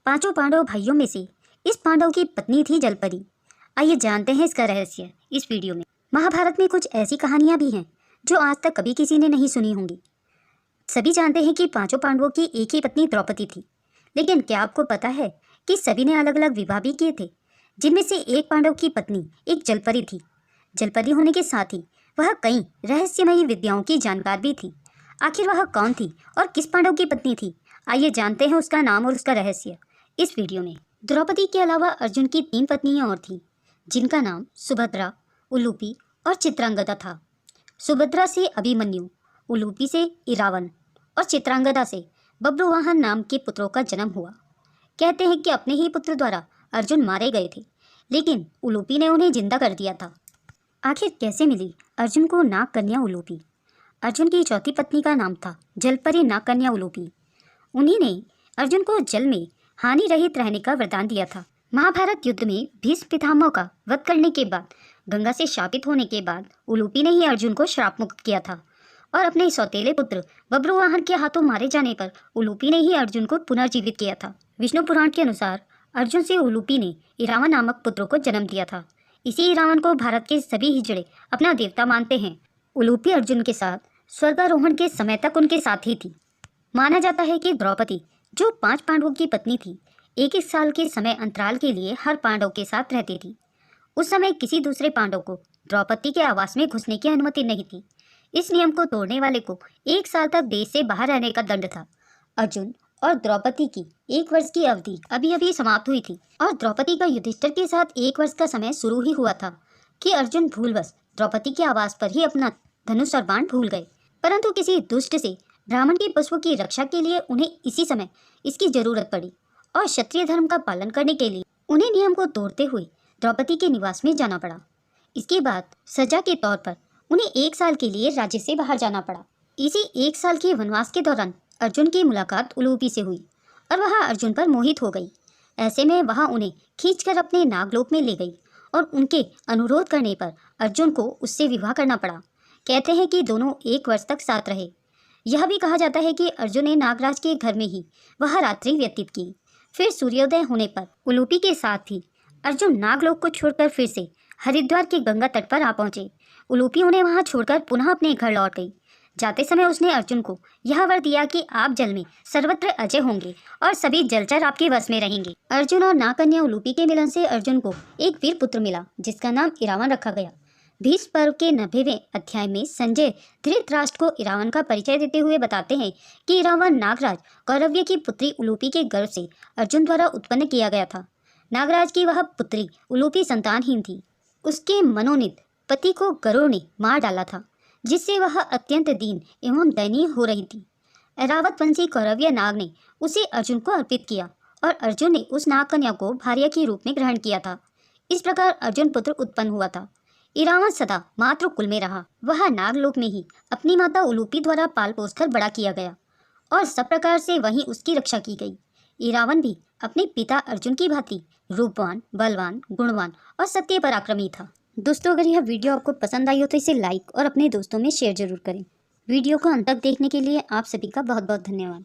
पांचों पांडव भाइयों में से इस पांडव की पत्नी थी जलपरी। आइए जानते हैं इसका रहस्य इस वीडियो में। महाभारत में कुछ ऐसी कहानियां भी हैं जो आज तक कभी किसी ने नहीं सुनी होंगी। सभी जानते हैं कि पांचों पांडवों की एक ही पत्नी द्रौपदी थी, लेकिन क्या आपको पता है कि सभी ने अलग अलग विवाह भी किए थे, जिनमें से एक पांडव की पत्नी एक जलपरी थी। जलपरी होने के साथ ही वह कई रहस्यमयी विद्याओं की जानकार भी थी। आखिर वह कौन थी और किस पांडव की पत्नी थी? आइए जानते हैं उसका नाम और उसका रहस्य इस वीडियो में। द्रौपदी के अलावा अर्जुन की 3 पत्नियां और थीं, जिनका नाम सुभद्रा, उलूपी और चित्रांगदा था। सुभद्रा से अभिमन्यु, उलूपी से इरावन और चित्रांगदा से बब्रुवाहन नाम के पुत्रों का जन्म हुआ। कहते हैं कि अपने ही पुत्र द्वारा अर्जुन मारे गए थे, लेकिन उलूपी ने उन्हें जिंदा कर दिया था। आखिर कैसे मिली अर्जुन को नाग कन्या उलूपी? अर्जुन की चौथी पत्नी का नाम था जलपरी नाग कन्या उलूपी। उन्हीं ने अर्जुन को जल में हानि रहित रहने का वरदान दिया था। महाभारत युद्ध में भीष्म पितामह का वध करने के बाद, गंगा से शापित होने के बाद उलूपी ने ही अर्जुन को श्राप मुक्त किया था और अपने सौतेले पुत्र बब्रुवाहन के हाथों मारे जाने पर उलूपी ने ही अर्जुन को पुनर्जीवित किया था। विष्णु पुराण के अनुसार अर्जुन से उलूपी ने इरावन नामक पुत्रों को जन्म दिया था। इसी इरावन को भारत के सभी हिजड़े अपना देवता मानते हैं। उलूपी अर्जुन के साथ स्वर्गारोहण के समय तक उनके साथ ही थी। माना जाता है कि द्रौपदी, जो 5 पांडवों की पत्नी थी, एक साल के समय अंतराल के लिए हर पांडव के साथ रहती थी। उस समय किसी दूसरे पांडव को द्रौपदी के आवास में घुसने की अनुमति नहीं थी। इस नियम को तोड़ने वाले को 1 साल तक देश से बाहर रहने का दंड था। अर्जुन और द्रौपदी की 1 वर्ष की अवधि अभी अभी समाप्त हुई थी और द्रौपदी का युधिष्ठिर के साथ 1 वर्ष का समय शुरू ही हुआ था कि अर्जुन भूलवश द्रौपदी के आवास पर ही अपना धनुष और बाण भूल गए। परंतु किसी दुष्ट से ब्राह्मण के पशुओं की रक्षा के लिए उन्हें इसी समय इसकी जरूरत पड़ी और क्षत्रिय धर्म का पालन करने के लिए उन्हें नियम को तोड़ते हुए द्रौपदी के निवास में जाना पड़ा। इसके बाद सजा के तौर पर उन्हें 1 साल के लिए राज्य से बाहर जाना पड़ा। इसी 1 साल के वनवास के दौरान अर्जुन की मुलाकात उलूपी से हुई और वह अर्जुन पर मोहित हो गई। ऐसे में वह उन्हें खींचकर अपने नागलोक में ले गई और उनके अनुरोध करने पर अर्जुन को उससे विवाह करना पड़ा। कहते हैं कि दोनों 1 वर्ष तक साथ रहे। यह भी कहा जाता है कि अर्जुन ने नागराज के घर में ही वह रात्रि व्यतीत की। फिर सूर्योदय होने पर उलूपी के साथ ही अर्जुन नागलोक को छोड़कर फिर से हरिद्वार के गंगा तट पर आ पहुंचे। उलूपी उन्हें वहां छोड़कर पुनः अपने घर लौट गई। जाते समय उसने अर्जुन को यह वर दिया कि आप जल में सर्वत्र अजय होंगे और सभी जलचर आपके वश में रहेंगे। अर्जुन और नागकन्या उलूपी के मिलन से अर्जुन को एक वीर पुत्र मिला, जिसका नाम इरावन रखा गया। भीष्म पर्व के 90वें अध्याय में संजय धृतराष्ट्र को इरावन का परिचय देते हुए बताते हैं कि इरावन नागराज कौरव्य की पुत्री उलूपी के गर्भ से अर्जुन द्वारा उत्पन्न किया गया था। नागराज की वह पुत्री उलूपी संतानहीन थी। उसके मनोनीत पति को गरुड़ ने मार डाला था, जिससे वह अत्यंत दीन एवं दयनीय हो रही थी। ऐरावत वंशी कौरव्य नाग ने उसे अर्जुन को अर्पित किया और अर्जुन ने उस नाग कन्या को भार्या के रूप में ग्रहण किया था। इस प्रकार अर्जुन पुत्र उत्पन्न हुआ था। इरावन सदा मातृ कुल में रहा। वह नागलोक में ही अपनी माता उलूपी द्वारा पाल पोसकर बड़ा किया गया और सब प्रकार से वहीं उसकी रक्षा की गई। इरावन भी अपने पिता अर्जुन की भांति रूपवान, बलवान, गुणवान और सत्य पराक्रमी था। दोस्तों, अगर यह वीडियो आपको पसंद आई हो तो इसे लाइक और अपने दोस्तों में शेयर जरूर करें। वीडियो को अंत तक देखने के लिए आप सभी का बहुत बहुत धन्यवाद।